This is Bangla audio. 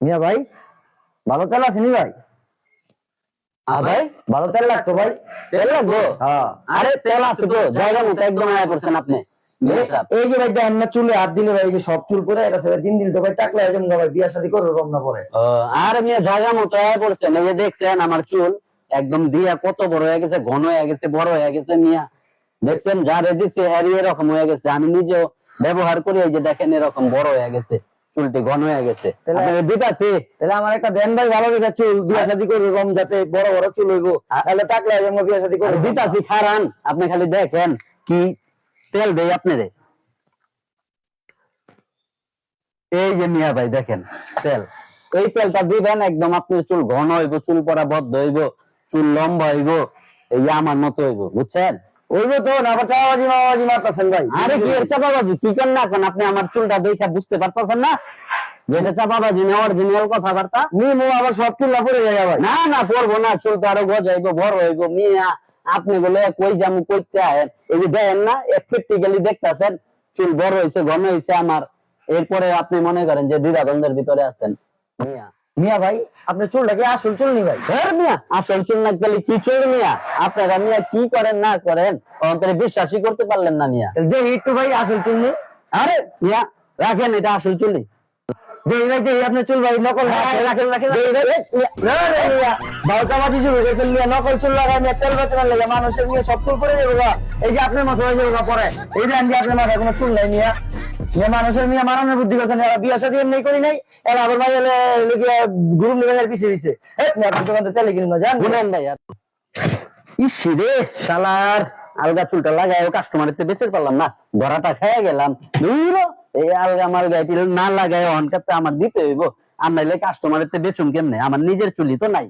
মিয়া ভাই, ভালো তেল আছে নি ভাই? ভাই ভালো তেল লাগতো ভাই। তেল লাগবো? হ্যাঁ। আরে তেল আছে তো, জায়গা মতো একদম আয়া করছেন আপনি। এই যে ভাই দেখেন না, চুলে হাত দিলে ভাই এই যে সব চুল পরে গেছে ভাই। দিন দিন তো ভাই টাকলা হয়ে যাবো ভাই, বিয়া শাদী করবো কম না পরে। আর মিয়া জায়গা মতো আয়া করছেন, এই যে দেখছেন আমার চুল একদম দিয়া কত বড় হয়ে গেছে, ঘন হয়ে গেছে, বড় হয়ে গেছে মিয়া। দেখছেন যা রেডিছে এরকম হয়ে গেছে, আমি নিজেও ব্যবহার করি, এই যে দেখেন এরকম বড় হয়ে গেছে, চুলটি ঘন হয়ে গেছে। দিতাছি তাহলে আমার একটা দেন ভাই, ভালো দেখে চুল, বিয়া শাদী করবো কম, যাতে বড় বড় চুল হইবো, তাহলে টাকলা হয়ে যাবো, বিয়া শাদী করবো। দিতাছি খারান, আপনি খালি দেখেন কি তেল দেই আপনারে। এই যে মিয়া ভাই দেখেন তেল, এই তেলটা দিবেন, একদম আপনার চুল ঘন হইব, চুল পড়া বদ্ধ হইব, চুল লম্বা হইব, এই যে আমার মতো হইব, বুঝছেন? হইবো তো না, আবার চাপাবাজি মামাবাজি মারতেছেন ভাই। আরে কি এর চাপাবাজি, কি করেন না এখন আপনি আমার চুলটা দেখে বুঝতে পারতেছেন না যেটা চাপাবাজি না অরিজিনাল কথাবার্তা? নিমু আবার সব চুল্লা পরে যায় ভাই। না না পড়বো না, চুলটা আরো গজাইব, বড় হইব মিয়া। আপনি বলে কই যামু কইতে আহেন, এই যে দেখেন না প্র্যাকটিক্যালি দেখতাছেন চুল বড় হইছে, ঘন হইছে আমার। এরপরে আপনি মনে করেন যে দ্বিধাদ্বন্দ্বের ভিতরে আছেন মিয়া। মিয়া ভাই, আপনার চুলটা কি আসল চুল নি ভাই? ধর মিয়া, আসল চুল না গেলে কি চুল মিয়া? আপনারা মিয়া কি করেন না করেন অন্তরে বিশ্বাসই করতে পারলেন না মিয়া। দেখি একটু ভাই আসল চুল নি। আরে মিয়া রাখেন, এটা আসল চুলই। দেখি ভাই, দেখি আপনার চুল ভাই, নকল না। রাখেন রাখেন বাউকাবাজি শুরু করেছেন মিয়া, নকল চুল লাগাই মিয়া, তেল বেচানোর লাগে মানুষের মিয়া সব চুল পরে যাবে গা। এই যে আপনার মতো হয়ে যাবে গা পরে। এই যে আমি আপনার মাথায় কোনো চুল নাই মিয়া। মিয়া মানুষের মিয়া মারানোর বুদ্ধি করছেন, এরা বিয়া শাদী এমনি করি নাই, এরা আবার ভাই এলে গুরুম লিখে পিছিয়ে দিচ্ছে। আপনার দোকান তো তেলে কিনুন না, জান শুনেন ভাই, ইসি রে শালার আলগা চুলটা লাগাই কাস্টমারের বেঁচে পারলাম না, ধরাটা খেয়ে গেলাম। এই আলগা মালগা না লাগাই অনকাতে আমার দিতে হইব, আর নাইলে কাস্টমারের বেচুন কেমনে? আমার নিজের চুলি তো নাই।